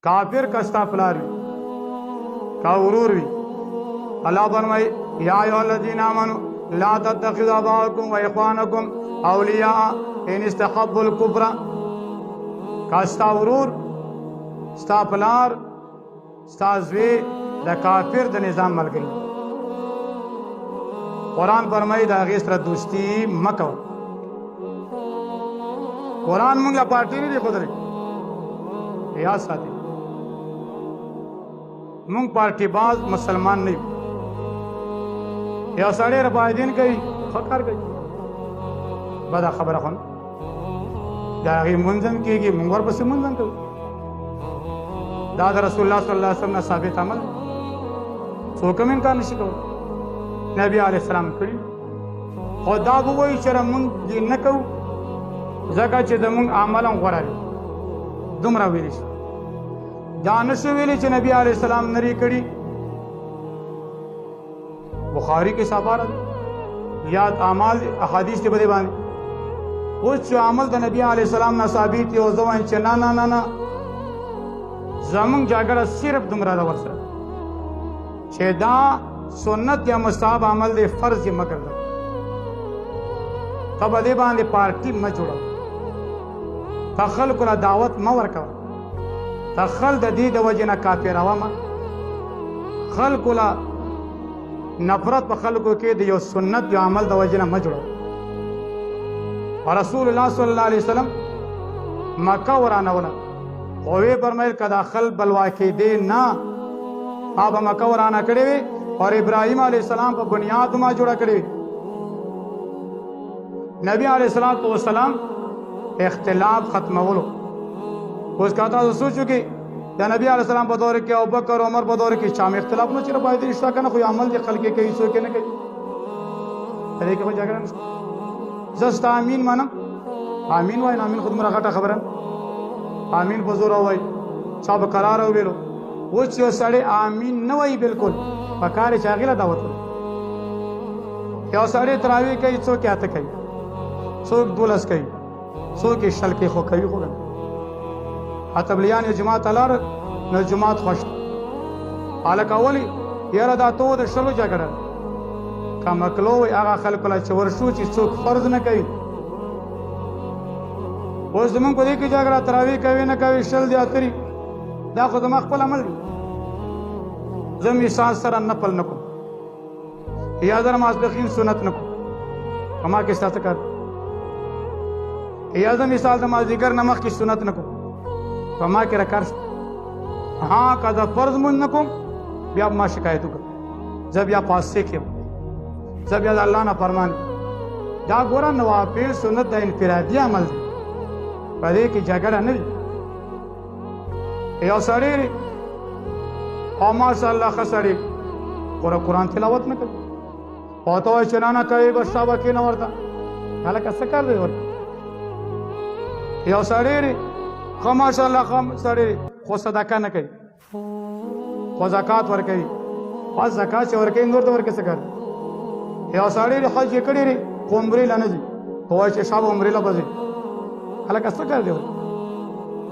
काफिर कस्ता पलार भी का उरूर भी। अल्लाह फरमाई या अय्युहल्लज़ीना आमनू ला तत्तखिज़ू आबाअकुम व इख़वानकुम औलिया इन इस्तहब्बुल कुफ्र। का स्ता उरूर स्ता पलार स्ता ज़ुई द काफिर द निज़ाम मलगरी। कुरान फरमाई द हगें सरे दोस्ती मको। कुरान मुंगला पार्टी नहीं देखो दरे या साथी मुंग पार्टी बाज मुसलमान नहीं या साढ़े रबायदीन गई फकर गई बदा खबर खन दागी मुंजन की मुंगर बस मुंजन को दादा रसूलुल्लाह सल्लल्लाहु अलैहि वसल्लम साबित अमल सोकम इनकार नशी को नबी अलैहि सलाम करी खुदा वही चर मुंग ये न को जगह च दमुंग अमलन गरारी दुमरा वेलिश दानश वेलिश नबी अलैहि सलाम नरी करी बुखारी के सफारत या अमाल अहादीस के बदे बांध उस अमल द नबी अलैहि सलाम ना साबित यो जवान च ना ना ना ना जमुंग जागड़ सिर्फ दुमरा दा वरसा छेदा सुन्नत या मुस्ताहब अमल दे फर्ज मकर दा तब अदे बांधे पार्टी म जोड़ा तखल को दावत म वर्का तखल द दी द वजना काफिर आवामा खल को नफरत पर खल को के दियो सुन्नत जो अमल द वजना म जोड़ा। और रसूलुल्लाह सल्लल्लाहु अलैहि वसल्लम मक्का वराना वाला ओवे फरमाइल कदा खल बलवा के दे ना आप मक्का वराना करे और इब्राहिम अलैहि सलाम पर बुनियाद मा जोड़ा करे। नबी अलैहिस्सलाम इख्तिलाफ खत्म हो लो उसका था सोचो कि या नबी अलैहिस्सलाम बदौर के अबू बकर उमर बदौर के शाम इख्तिलाफ न चिर बायद रिश्ता करना कोई अमल के खल के कहीं सो के न कहीं अरे के जाकर जस्ट आमीन मानम आमीन वाई आमीन खुद मेरा घाटा खबर है आमीन बजूरा वाई सब करार हो बेलो वो चीज साढ़े आमीन न वाई बिल्कुल पकारे चागिला दावत क्या साढ़े तरावी कहीं सो क्या तक कहीं सो दुलस कहीं सो के शल के खो कहीं होगा अतबलियान जमात अलार न जमात खुश आलक अवली यार दा तो द शलो जगड़ का मकलो आगा खल कला चवरशु ची सो फर्ज न कहीं उस जमन को देखी जागरा तरावी कभी न कभी शल दिया तेरी दा खुद मखपल अमल जमी सांस सरा नपल नको या जरा मासबखीन सुनत नको कमा के साथ कर या जमी साल नमाज दिगर नमक की सुनत नको कमा के रकर हाँ कदा फर्ज मुन नको बिया मा शिकायत कर जब या पास से के जब या अल्लाह ना फरमान दा गोरा नवाफिल सुन्नत द इनफिरादी अमल पदे की जगड़ नहीं या सड़ी और माशाअल्लाह खसड़ी पूरा कुरान तिलावत न कर और तो चनाना कहे बस शाबा के न वरता हाल कैसे कर दे या सड़ी खम माशाअल्लाह खम सड़ी खो सदाका न कही खो ज़कात वर कही और ज़कात से वर कही इंदौर तो वर कैसे कर या सड़ी हज ये कड़ी रे उम्रे लाने जी तो ऐसे शाब उम्रे ला बजे हाल कैसे कर दे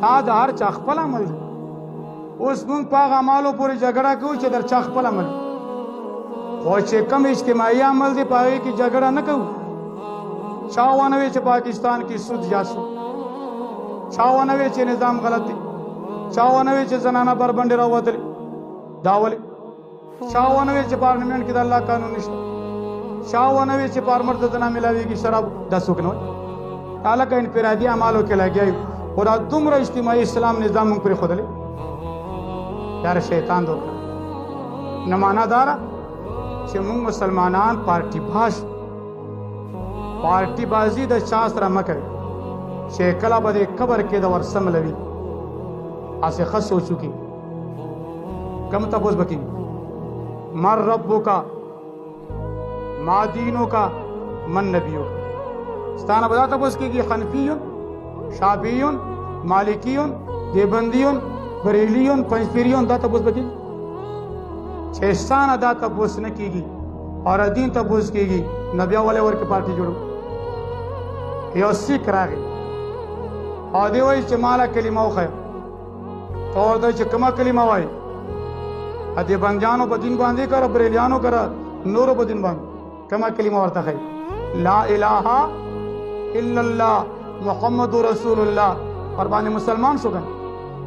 आज हर चाखपला मल उस मुंग पागा मालो पूरी झगड़ा क्यों चदर चाखपला मल और कम इज्तिमाई अमल दे पाए कि झगड़ा न कहूँ शाहवानवे च पाकिस्तान की सुध जासू शाहवानवे च निज़ाम गलती शाहवानवे च जनाना पर बंडेरा वदले दावले शाहवानवे च पार्लियामेंट की अल्लाह कानून निश्चित शाहवानवे च पार्मर्द जना मिलावी की शराब दसुक न ताला का इनफिरादी अमालों के लगे और तुमरा इज्तिमाई इस्लाम निज़ाम पर खुदले यार शैतान दो न माना दारा मुंग मुसलमानान पार्टी भाष पार्टी बाजी द शास्त्र मकर शेकला बदे कबर के दवर समलवी आसे खस हो चुकी कम तबोज बकी मर रब्बो का मा दीनों का मन नबियों का स्ताना बता तबोज की हनफियुन शाफियुन मालिकियुन देवबंदियुन बरेलियन पंचपीरियन दा तबुस बकी छेस्तान अदा तबुस न कीगी और अदीन तबुस कीगी नबिया वाले वर की पार्टी जोड़ो ये अस्सी करा गई और देवई चमाला कलिमा खैर ته ورته چې کومه کلمه وایي ا دې بندیانو په دین باندې کړه بریلیانو کړه نورو په دین باندې کومه کلمه ورته ښایي لا اله الا الله محمد رسول الله پر باندې مسلمان شو کنه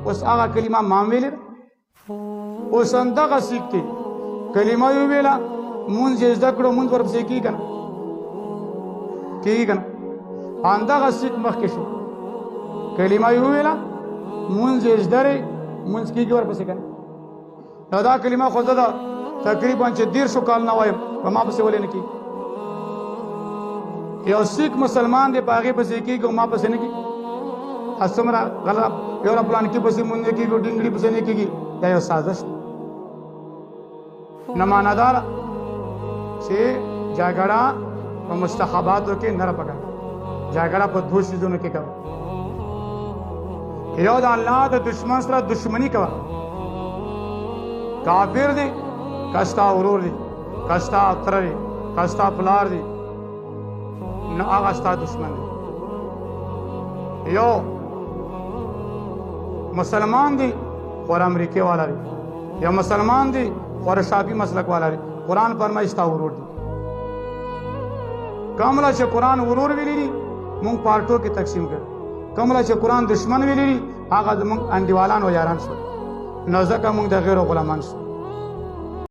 اوس هغه کلمه ما ویلې اوس همدغه سیک دی کلمه یې ویله مونځ یې زده کړو مونځ ورپسې کېږي که نه کېږي که نه همدغه سیک مخکې شو کلمه یې وویله مونځ یې زده دی مونځ کېږي ورپسې که نه نو دا کلمه خو زه ده تقریبا چې 150 کال نه وایم په ما پسې ولې نه کېږي یو سیک مسلمان دی په هغې پسې کېږي او ما پسې نه کېږي څومره غلط یو پلانکي پسې مونځ نه کېږي ډنګړي پسې نه کېږي دا یو سازش دی نه معنا دا ده چې جګړه په مستحباتو کې نه راپکار جګړه په 2 څیزونو کې کوه یو د الله د دشمن سره دشمنی کوه کافر دی کستا ورور دی کستا تره دی کستا پلار دی نه هغه ستا دشمن دی یو مسلمان دی خور امریکې والا دی یا مسلمان دی خور شافعي مسلک والا دی قرآن فرمایي ستا ورور دی کومله چې قرآن ورور ویلی دي مونږ پارټو کې تقسیم کړ کومله چې قرآن دشمن ویلی دي هغه زمونږ انډیوالان او یاران شول نو ځکه مونږ د غیرو غلامان شو